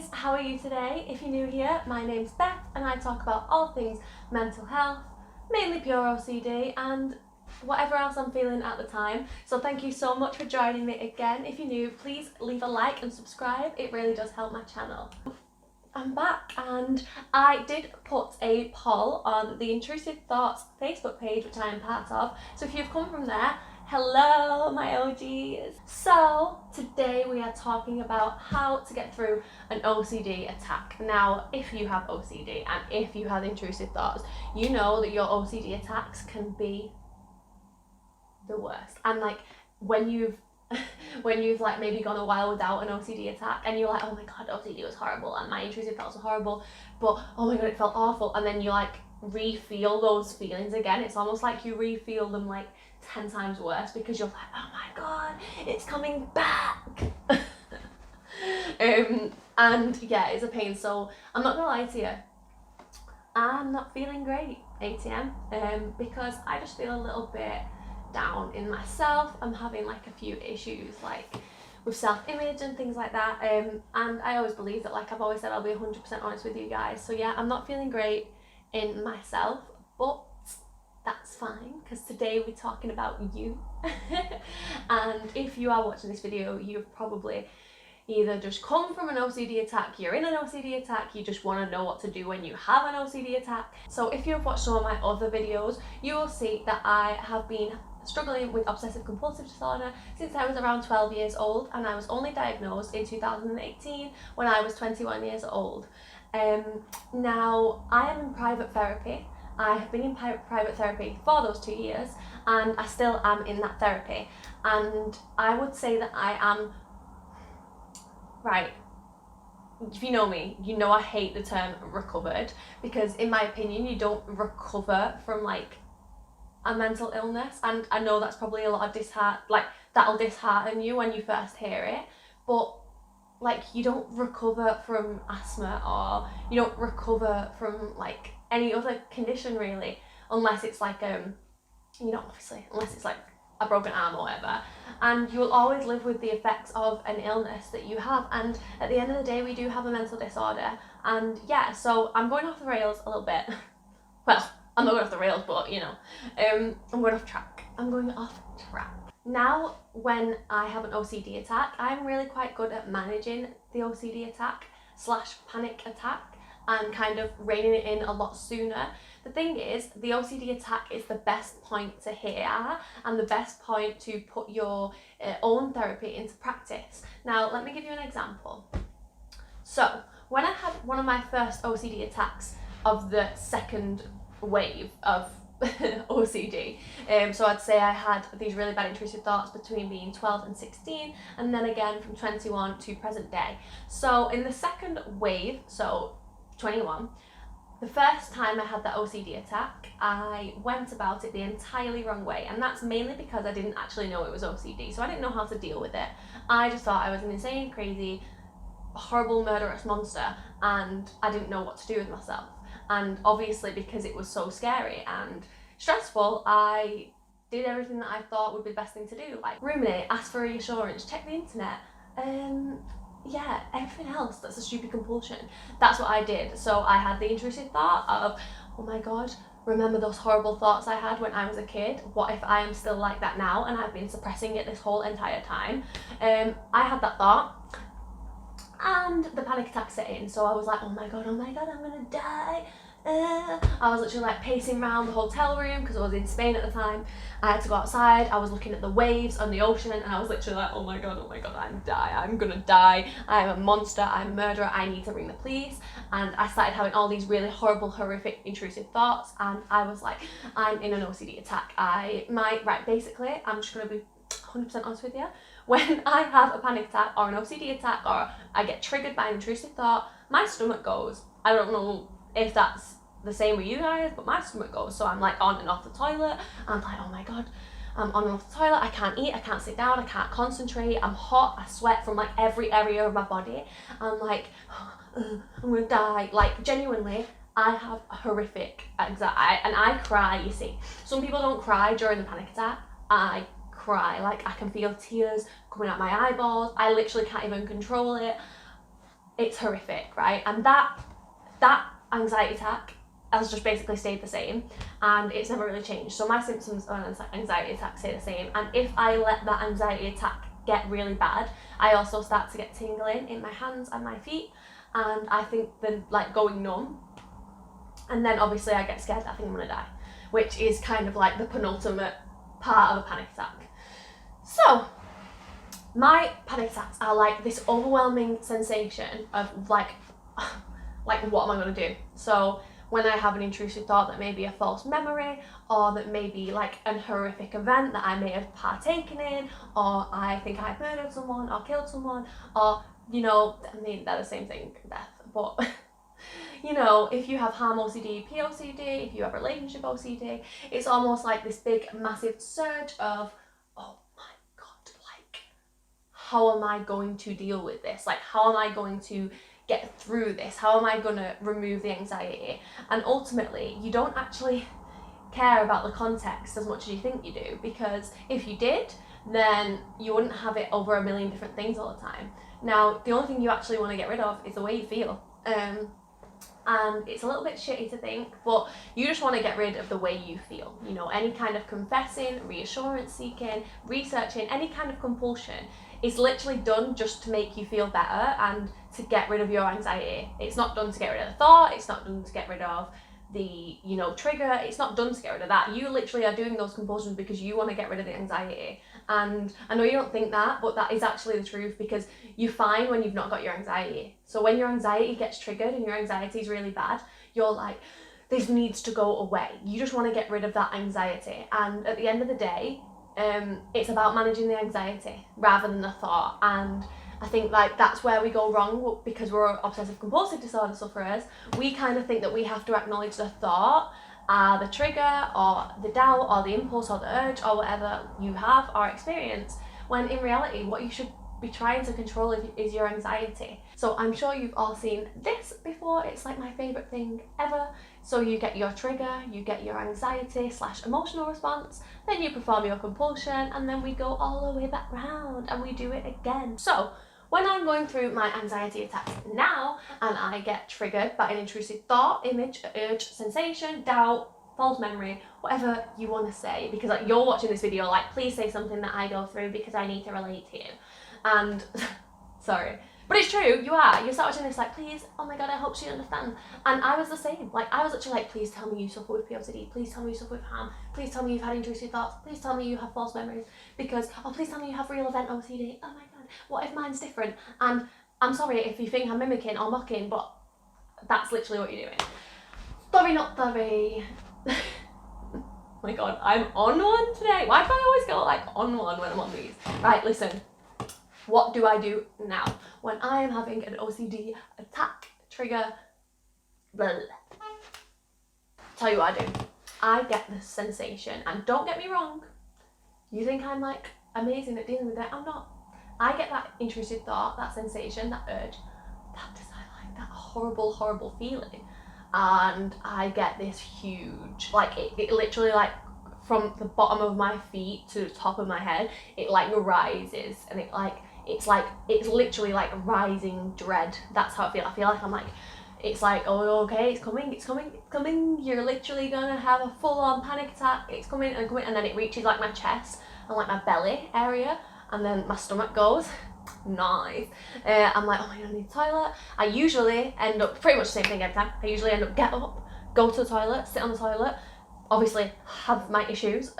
guys, how are you today? If you're new here, my name's Beth and I talk about all things mental health, mainly pure OCD and whatever else I'm feeling at the time. So thank you so much for joining me again. If you're new, please leave a like and subscribe. It really does help my channel. I'm back and I did put a poll on the Intrusive Thoughts Facebook page, which I am part of. So if you've come from there, hello my OGs. So today we are talking about how to get through an OCD attack. Now, if you have OCD and if you have intrusive thoughts, you know that your OCD attacks can be the worst. And like when you've like maybe gone a while without an OCD attack and you're like, oh my god, OCD was horrible and my intrusive thoughts were horrible, but oh my god, it felt awful, and then you like re-feel those feelings again. It's almost like you re-feel them like 10 times worse because you're like, oh my god, it's coming back. And yeah, it's a pain. So I'm not gonna lie to you, I'm not feeling great ATM because I just feel a little bit down in myself. I'm having like a few issues like with self-image and things like that, and I always believe that, like I've always said, I'll be 100% honest with you guys. So yeah, I'm not feeling great in myself, but that's fine because today we're talking about you. And if you are watching this video, you've probably either just come from an OCD attack, you're in an OCD attack, you just want to know what to do when you have an OCD attack. So if you've watched some of my other videos, you will see that I have been struggling with obsessive compulsive disorder since I was around 12 years old, and I was only diagnosed in 2018 when I was 21 years old. Now I am in private therapy. I have been in private therapy for those 2 years and I still am in that therapy, and I would say that I am, right, if you know me, you know I hate the term recovered, because in my opinion you don't recover from like a mental illness, and I know that's probably a lot of that'll dishearten you when you first hear it, but like you don't recover from asthma, or you don't recover from like any other condition really, unless it's like obviously unless it's like a broken arm or whatever, and you will always live with the effects of an illness that you have. And at the end of the day, we do have a mental disorder. And yeah, so I'm going off the rails a little bit. Well, I'm not going off the rails, but you know, I'm going off track. Now, when I have an OCD attack, I'm really quite good at managing the OCD attack / panic attack and kind of reining it in a lot sooner. The thing is, the OCD attack is the best point to hit it at and the best point to put your own therapy into practice. Now, let me give you an example. So, when I had one of my first OCD attacks of the second wave of OCD, so I'd say I had these really bad intrusive thoughts between being 12 and 16, and then again from 21 to present day. So in the second wave, so 21, the first time I had that OCD attack, I went about it the entirely wrong way, and that's mainly because I didn't actually know it was OCD, so I didn't know how to deal with it. I just thought I was an insane, crazy, horrible, murderous monster, and I didn't know what to do with myself. And obviously, because it was so scary and stressful, I did everything that I thought would be the best thing to do, like ruminate, ask for reassurance, check the internet, yeah, everything else that's a stupid compulsion. That's what I did. So I had the intrusive thought of, oh my god, remember those horrible thoughts I had when I was a kid? What if I am still like that now and I've been suppressing it this whole entire time? I had that thought, and the panic attack set in. So I was like, oh my god, I'm gonna die. I was literally like pacing around the hotel room because I was in Spain at the time. I had to go outside. I was looking at the waves on the ocean, and I was literally like, oh my god, I'm gonna die. I'm a monster, I'm a murderer, I need to ring the police. And I started having all these really horrible, horrific, intrusive thoughts, and I was like, I'm in an OCD attack. Basically, I'm just gonna be 100% honest with you. When I have a panic attack or an OCD attack, or I get triggered by an intrusive thought, my stomach goes. I don't know if that's the same with you guys, but my stomach goes. So I'm like on and off the toilet. I'm like, oh my god, I'm on and off the toilet. I can't eat, I can't sit down, I can't concentrate. I'm hot, I sweat from like every area of my body. I'm like, I'm gonna die. Like genuinely, I have a horrific anxiety, and I cry, you see. Some people don't cry during the panic attack. I cry, like I can feel tears coming out my eyeballs. I literally can't even control it. it's horrific, right? And that anxiety attack has just basically stayed the same, and it's never really changed. So my symptoms of an anxiety attack stay the same, and if I let that anxiety attack get really bad, I also start to get tingling in my hands and my feet, and I think then like going numb, and then obviously I get scared. I think I'm gonna die, which is kind of like the penultimate part of a panic attack. So my panic attacks are like this overwhelming sensation of like what am I gonna do? So when I have an intrusive thought that may be a false memory, or that may be like an horrific event that I may have partaken in, or I think I've murdered someone or killed someone, or, you know, I mean, they're the same thing, death, but you know, if you have harm OCD, POCD, if you have relationship OCD, it's almost like this big massive surge of, oh my God, like, how am I going to deal with this? Like, how am I going to get through this? How am I going to remove the anxiety? And ultimately, you don't actually care about the context as much as you think you do, because if you did, then you wouldn't have it over a million different things all the time. Now, the only thing you actually want to get rid of is the way you feel. And it's a little bit shitty to think, but you just want to get rid of the way you feel. You know, any kind of confessing, reassurance seeking, researching, any kind of compulsion is literally done just to make you feel better and to get rid of your anxiety. It's not done to get rid of the thought, it's not done to get rid of the, you know, trigger, it's not done to get rid of that. You literally are doing those compulsions because you want to get rid of the anxiety. And I know you don't think that, but that is actually the truth, because you find when you've not got your anxiety. So when your anxiety gets triggered and your anxiety is really bad, you're like, this needs to go away. You just want to get rid of that anxiety. And at the end of the day, it's about managing the anxiety rather than the thought. And I think like that's where we go wrong, because we're obsessive compulsive disorder sufferers. We kind of think that we have to acknowledge the thought, the trigger or the doubt or the impulse or the urge or whatever you have or experience, when in reality what you should be trying to control is your anxiety. So I'm sure you've all seen this before. It's like my favourite thing ever. So you get your trigger, you get your anxiety / emotional response, then you perform your compulsion, and then we go all the way back round and we do it again. So when I'm going through my anxiety attacks now and I get triggered by an intrusive thought, image, urge, sensation, doubt, false memory, whatever you want to say, because like you're watching this video, like please say something that I go through because I need to relate to you. And sorry, but it's true, you are. You start watching this like, please, oh my God, I hope she understands. And I was the same. Like I was literally like, please tell me you suffer with POCD. Please tell me you suffer with harm. Please tell me you've had intrusive thoughts. Please tell me you have false memories. Because, oh, please tell me you have real event OCD. Oh my God, what if mine's different? And I'm sorry if you think I'm mimicking or mocking, but that's literally what you're doing. Sorry, not sorry. Oh my God, I'm on one today. Why do I always go like on one when I'm on these? Right, listen. What do I do now when I am having an OCD attack, trigger, blah? Tell you what I do. I get this sensation, and don't get me wrong, you think I'm like amazing at dealing with it. I'm not. I get that intrusive thought, that sensation, that urge, that desire, like that horrible, horrible feeling, and I get this huge, like it literally like from the bottom of my feet to the top of my head, it like rises, and it's literally like rising dread. That's how I feel. I feel like I'm like, it's like, oh, okay, it's coming, it's coming, it's coming. You're literally gonna have a full-on panic attack. It's coming and coming, and then it reaches like my chest and like my belly area, and then my stomach goes, nice. I'm like, oh my God, I need the toilet. I usually end up, pretty much the same thing every time. I usually end up get up, go to the toilet, sit on the toilet, obviously have my issues.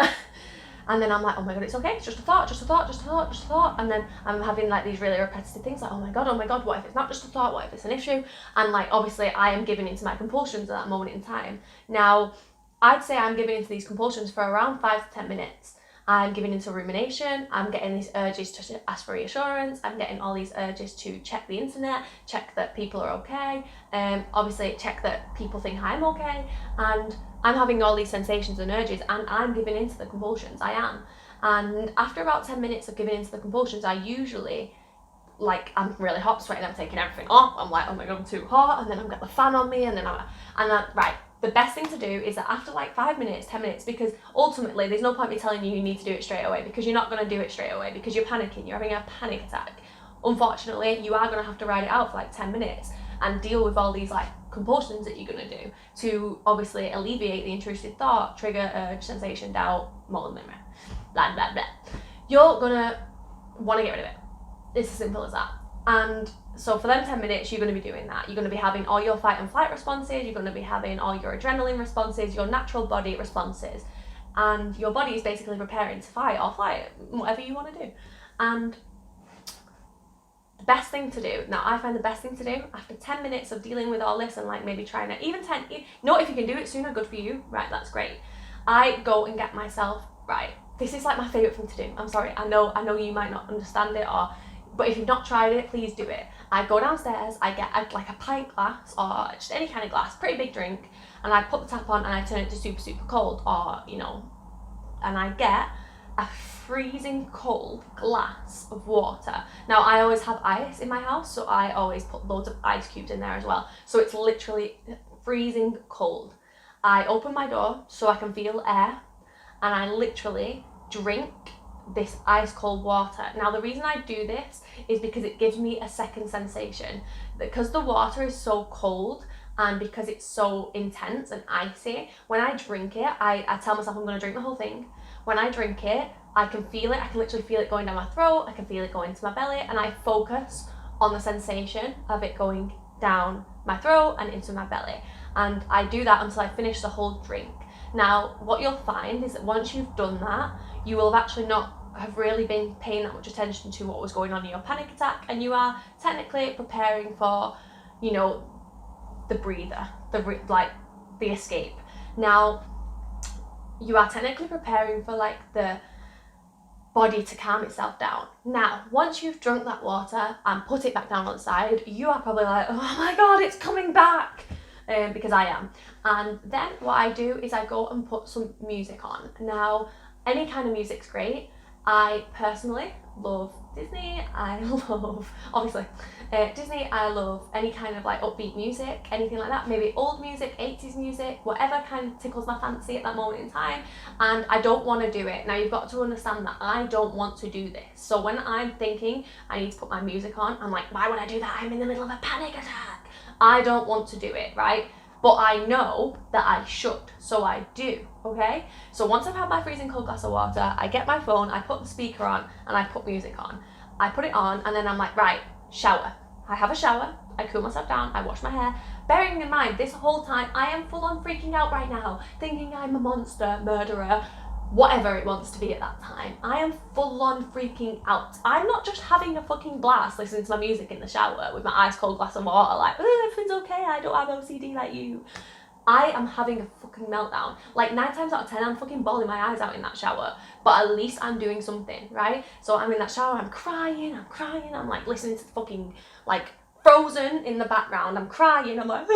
And then I'm like, oh my God, it's okay, it's just a thought, just a thought, just a thought, just a thought. And then I'm having like these really repetitive things like, oh my God, what if it's not just a thought? What if it's an issue? And like, obviously I am giving into my compulsions at that moment in time. Now, I'd say I'm giving into these compulsions for around 5 to 10 minutes. I'm giving into rumination, I'm getting these urges to ask for reassurance, I'm getting all these urges to check the internet, check that people are okay, obviously check that people think I'm okay, and I'm having all these sensations and urges, and I'm giving into the compulsions, I am. And after about 10 minutes of giving into the compulsions, I usually, like, I'm really hot, sweating, I'm taking everything off, I'm like, oh my God, I'm too hot, and then I've got the fan on me, and then right. The best thing to do is that after like 5 minutes, 10 minutes, because ultimately there's no point me telling you need to do it straight away, because you're not going to do it straight away because you're panicking, you're having a panic attack. unfortunately, you are going to have to ride it out for like 10 minutes and deal with all these like compulsions that you're going to do to obviously alleviate the intrusive thought, trigger, urge, sensation, doubt, blah, blah, blah, blah, blah. You're going to want to get rid of it. It's as simple as that. And so for them 10 minutes, you're going to be doing that. You're going to be having all your fight and flight responses. You're going to be having all your adrenaline responses, your natural body responses. And your body is basically preparing to fight or flight, whatever you want to do. And the best thing to do, now I find the best thing to do after 10 minutes of dealing with all this and like maybe trying to, even 10, if you can do it sooner, good for you, right, that's great. I go and get myself, right, this is like my favourite thing to do. I'm sorry, I know you might not understand it, but if you've not tried it, please do it. I go downstairs, I get like a pint glass or just any kind of glass, pretty big drink, and I put the tap on and I turn it to super, super cold, and I get a freezing cold glass of water. Now I always have ice in my house, so I always put loads of ice cubes in there as well. So it's literally freezing cold. I open my door so I can feel air, and I literally drink this ice cold water. Now the reason I do this is because it gives me a second sensation. Because the water is so cold and because it's so intense and icy, when I drink it, I tell myself I'm going to drink the whole thing. When I drink it, I can feel it. I can literally feel it going down my throat. I can feel it going to my belly, and I focus on the sensation of it going down my throat and into my belly. And I do that until I finish the whole drink. Now, what you'll find is that once you've done that, you will have actually not have really been paying that much attention to what was going on in your panic attack, and you are technically preparing for, the breather, the escape. Now, you are technically preparing for like the body to calm itself down. Now, once you've drunk that water and put it back down on the side, you are probably like, oh my God, it's coming back. Because I am. And then what I do is I go and put some music on. Now, any kind of music's great. I personally love Disney. I love, obviously, Disney. I love any kind of like upbeat music, anything like that. Maybe old music, 80s music, whatever kind of tickles my fancy at that moment in time. And I don't want to do it. Now, you've got to understand that I don't want to do this. So when I'm thinking I need to put my music on, I'm like, why would I do that? I'm in the middle of a panic attack. I don't want to do it, right? But I know that I should, so I do, okay? So once I've had my freezing cold glass of water, I get my phone, I put the speaker on, and I put music on. I put it on, and then I'm like, right, shower. I have a shower, I cool myself down, I wash my hair. Bearing in mind, this whole time, I am full on freaking out right now, thinking I'm a monster, murderer, whatever it wants to be at that time. I am full on freaking out. I'm not just having a fucking blast listening to my music in the shower with my ice cold glass of water like, oh, everything's okay, I don't have OCD like you. I am having a fucking meltdown. Like 9 times out of 10, I'm fucking bawling my eyes out in that shower, but at least I'm doing something, right? So I'm in that shower, I'm crying, I'm like listening to fucking like Frozen in the background, I'm crying, I'm like,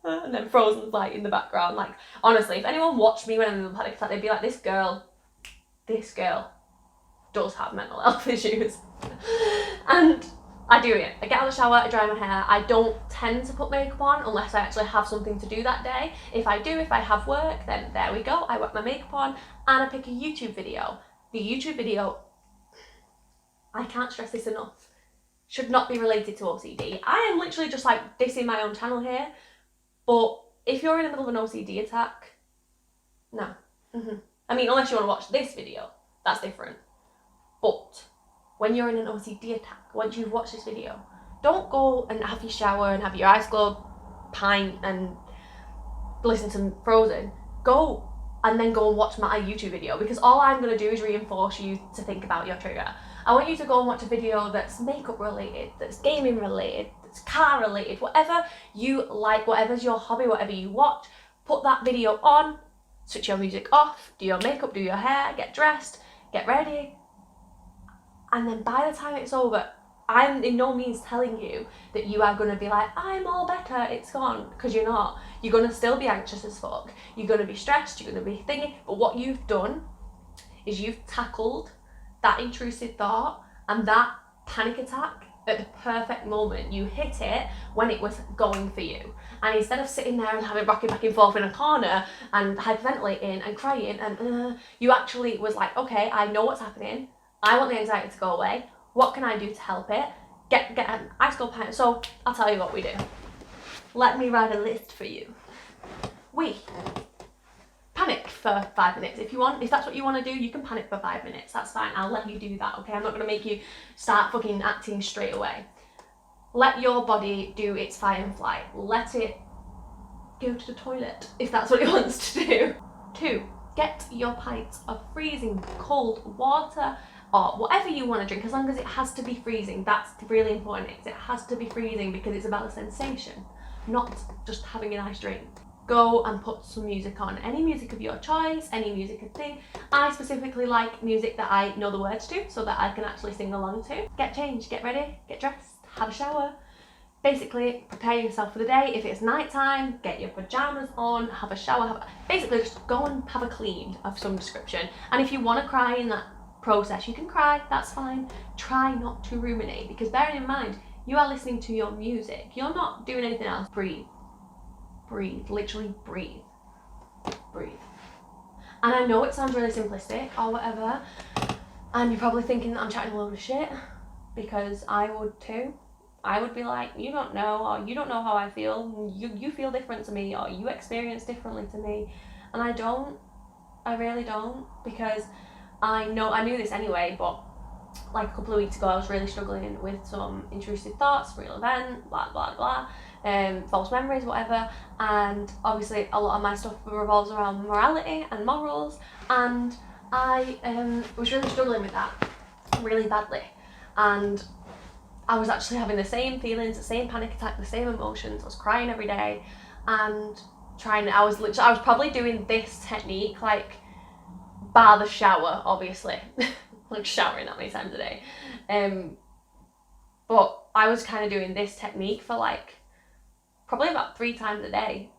and then Frozen's like in the background. Like, honestly, if anyone watched me when I'm in a panic attack, they'd be like, this girl does have mental health issues. And I do it. I get out of the shower, I dry my hair. I don't tend to put makeup on unless I actually have something to do that day. If I have work, then there we go. I whack my makeup on and I pick a YouTube video. The YouTube video, I can't stress this enough, should not be related to OCD. I am literally just like dissing my own channel here, but if you're in the middle of an OCD attack, no. I mean, unless you want to watch this video, that's different. But when you're in an OCD attack, once you've watched this video, don't go and have your shower and have your eyes closed, pint and listen to Frozen. Go and then go and watch my YouTube video, because all I'm going to do is reinforce you to think about your trigger. I want you to go and watch a video that's makeup related, that's gaming related, that's car related, whatever you like, whatever's your hobby, whatever you watch, put that video on, switch your music off, do your makeup, do your hair, get dressed, get ready. And then by the time it's over, I'm in no means telling you that you are going to be like, I'm all better, it's gone, because you're not. You're going to still be anxious as fuck. You're going to be stressed, you're going to be thinking, but what you've done is you've tackled that intrusive thought and that panic attack at the perfect moment. You hit it when it was going for you. And instead of sitting there and having rocking back and forth in a corner and hyperventilating and crying, and you actually was like, okay, I know what's happening. I want the anxiety to go away. What can I do to help it? Get an ice cold pint. So I'll tell you what we do. Let me write a list for you. We panic for 5 minutes. If you want, if that's what you want to do, you can panic for 5 minutes. That's fine. I'll let you do that, okay? I'm not going to make you start fucking acting straight away. Let your body do its fight and flight. Let it go to the toilet if that's what it wants to do. 2, get your pints of freezing cold water or whatever you want to drink, as long as it has to be freezing. That's really important. It has to be freezing because it's about the sensation, not just having a nice drink. Go and put some music on. Any music of your choice, any music of thing. I specifically like music that I know the words to so that I can actually sing along to. Get changed, get ready, get dressed, have a shower. Basically, prepare yourself for the day. If it's nighttime, get your pajamas on, have a shower. Basically, just go and have a clean of some description. And if you want to cry in that process, you can cry, that's fine. Try not to ruminate, because bearing in mind, you are listening to your music. You're not doing anything else. Breathe. Breathe, literally breathe. Breathe. And I know it sounds really simplistic or whatever, and you're probably thinking that I'm chatting a load of shit, because I would too. I would be like, you don't know, or you don't know how I feel, you feel different to me, or you experience differently to me. And I don't, I really don't, because I knew this anyway, but like a couple of weeks ago I was really struggling with some intrusive thoughts, real event, blah blah blah, false memories, whatever, and obviously a lot of my stuff revolves around morality and morals, and I was really struggling with that really badly, and I was actually having the same feelings, the same panic attack, the same emotions. I was crying every day and I was probably doing this technique like bar the shower, obviously. Like showering that many times a day. But I was kind of doing this technique for like probably about 3 times a day.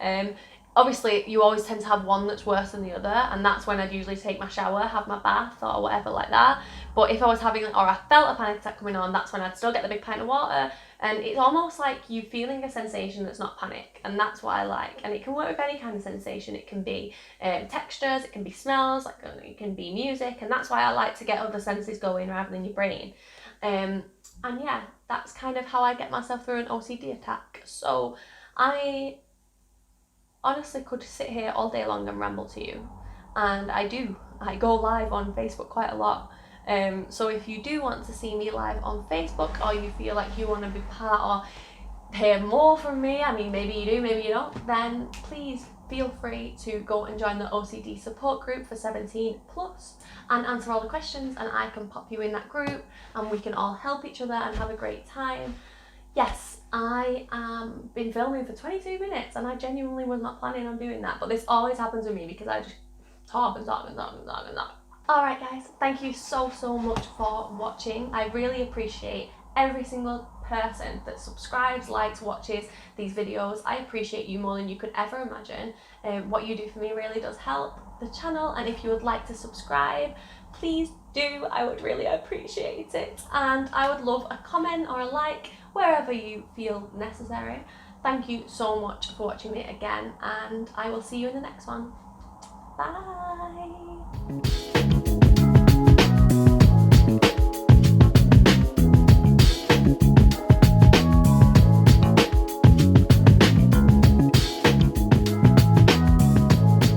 Obviously you always tend to have one that's worse than the other, and that's when I'd usually take my shower, have my bath or whatever like that. But if I was having, or I felt a panic attack coming on, that's when I'd still get the big pint of water, and it's almost like you feeling a sensation that's not panic, and that's what I like. And it can work with any kind of sensation. It can be textures, it can be smells, like it can be music, and that's why I like to get other senses going rather than your brain. And yeah, that's kind of how I get myself through an OCD attack. So I honestly could sit here all day long and ramble to you, and I go live on Facebook quite a lot, so if you do want to see me live on Facebook, or you feel like you want to be part or hear more from me, I mean maybe you do, maybe you don't, then please feel free to go and join the OCD support group for 17 plus and answer all the questions, and I can pop you in that group and we can all help each other and have a great time. Yes, I been filming for 22 minutes and I genuinely was not planning on doing that, but this always happens with me because I just talk and talk and talk and talk and talk. Alright guys, thank you so much for watching. I really appreciate every single person that subscribes, likes, watches these videos. I appreciate you more than you could ever imagine. What you do for me really does help the channel, and if you would like to subscribe, please do. I would really appreciate it, and I would love a comment or a like wherever you feel necessary. Thank you so much for watching me again, and I will see you in the next one. Bye!